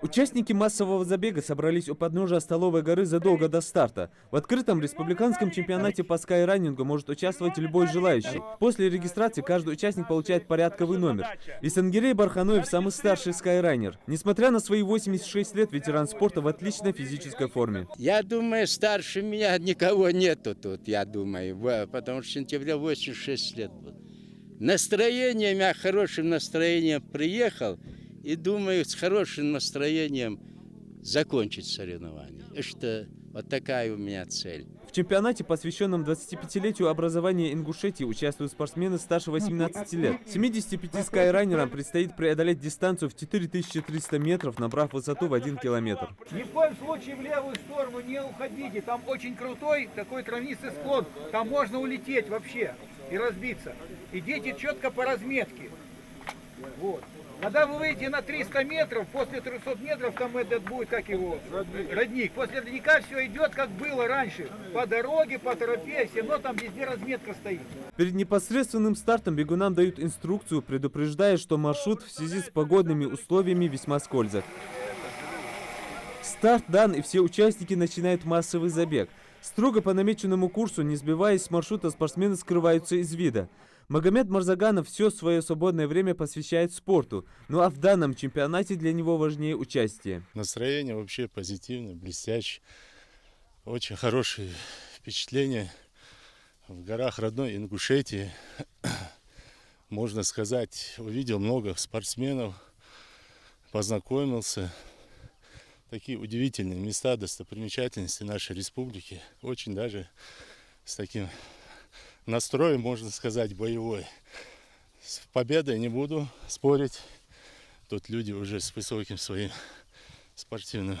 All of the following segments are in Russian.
Участники массового забега собрались у подножия Столовой горы задолго до старта. В открытом республиканском чемпионате по скайранингу может участвовать любой желающий. После регистрации каждый участник получает порядковый номер. Исангирей Барханоев самый старший скайрайнер. Несмотря на свои 86 лет, ветеран спорта в отличной физической форме. Я думаю, старше меня никого нету тут, я думаю, потому что в сентябре 86 лет был. Настроением, я хорошим настроением приехал. И думаю, с хорошим настроением закончить соревнования. Это вот такая у меня цель. В чемпионате, посвященном 25-летию образования Ингушетии, участвуют спортсмены старше 18 лет. 75 скайрайнерам предстоит преодолеть дистанцию в 4300 метров, набрав высоту в 1 километр. Ни в коем случае в левую сторону не уходите. Там очень крутой такой травянистый склон. Там можно улететь вообще и разбиться. Идите четко по разметке. Вот. Когда вы выйдете на 300 метров, после 300 метров там этот будет, как его, родник. После родника все идет, как было раньше. По дороге, по тропе, все равно там везде разметка стоит. Перед непосредственным стартом бегунам дают инструкцию, предупреждая, что маршрут в связи с погодными условиями весьма скользок. Старт дан, и все участники начинают массовый забег. Строго по намеченному курсу, не сбиваясь с маршрута, спортсмены скрываются из вида. Магомед Марзаганов все свое свободное время посвящает спорту. Ну а в данном чемпионате для него важнее участие. Настроение вообще позитивное, блестящее. Очень хорошие впечатления. В горах родной Ингушетии, можно сказать, увидел много спортсменов, познакомился. Такие удивительные места, достопримечательности нашей республики. Очень даже с таким настроем, можно сказать, боевой. С победой не буду спорить. Тут люди уже с высоким своим спортивным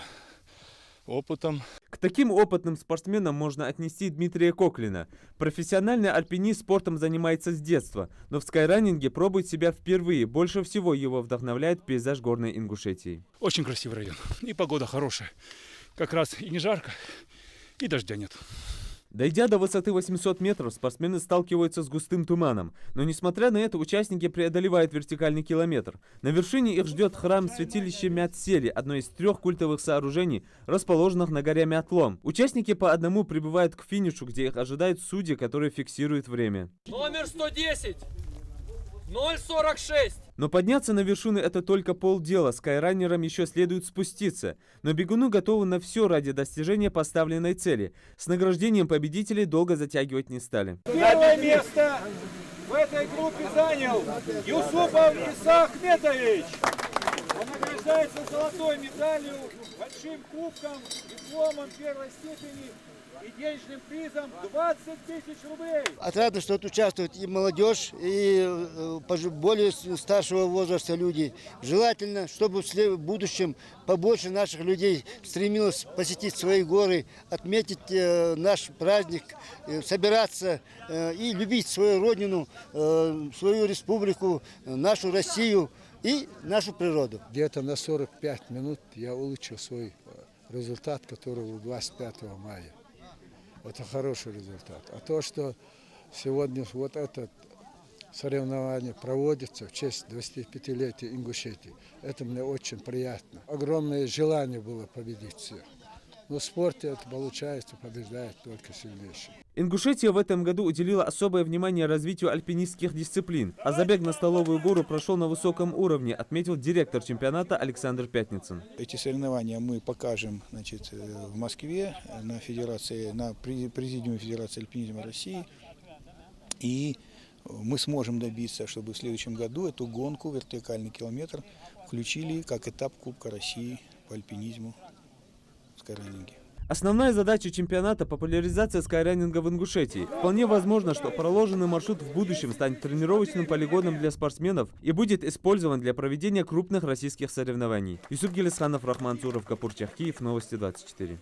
опытом. К таким опытным спортсменам можно отнести Дмитрия Коклина. Профессиональный альпинист спортом занимается с детства, но в скайранинге пробует себя впервые. Больше всего его вдохновляет пейзаж горной Ингушетии. Очень красивый район. И погода хорошая. Как раз и не жарко, и дождя нет. Дойдя до высоты 800 метров, спортсмены сталкиваются с густым туманом. Но несмотря на это, участники преодолевают вертикальный километр. На вершине их ждет храм-святилище Мятсели, одно из 3 культовых сооружений, расположенных на горе Мятлом. Участники по одному прибывают к финишу, где их ожидают судьи, которые фиксируют время. Номер 110, 046. Но подняться на вершину — это только полдела, скайранерам еще следует спуститься. Но бегуны готовы на все ради достижения поставленной цели. С награждением победителей долго затягивать не стали. Первое место в этой группе занял Юсупов Иса Ахметович. Он награждается золотой медалью, большим кубком, дипломом первой степени и денежным призом 20 000 рублей. Отрадно, что тут участвует и молодежь, и более старшего возраста люди. Желательно, чтобы в будущем побольше наших людей стремилось посетить свои горы, отметить наш праздник, собираться и любить свою родину, свою республику, нашу Россию и нашу природу. Где-то на 45 минут я улучшил свой результат, который был 25 мая. Это хороший результат. А то, что сегодня вот это соревнование проводится в честь 25-летия Ингушетии, это мне очень приятно. Огромное желание было победить всех. Но в спорте это получается, побеждает только сильнейший. Ингушетия в этом году уделила особое внимание развитию альпинистских дисциплин, а забег на Столовую гору прошел на высоком уровне, отметил директор чемпионата Александр Пятницын. Эти соревнования мы покажем, значит, в Москве на президиуме Федерации альпинизма России. И мы сможем добиться, чтобы в следующем году эту гонку, вертикальный километр, включили как этап Кубка России по альпинизму в скайрайнинге. Основная задача чемпионата – популяризация скайрайнинга в Ингушетии. Вполне возможно, что проложенный маршрут в будущем станет тренировочным полигоном для спортсменов и будет использован для проведения крупных российских соревнований. Юсуп Гелисханов, Рахман Цуров, Капур Чахкиев, Новости 24.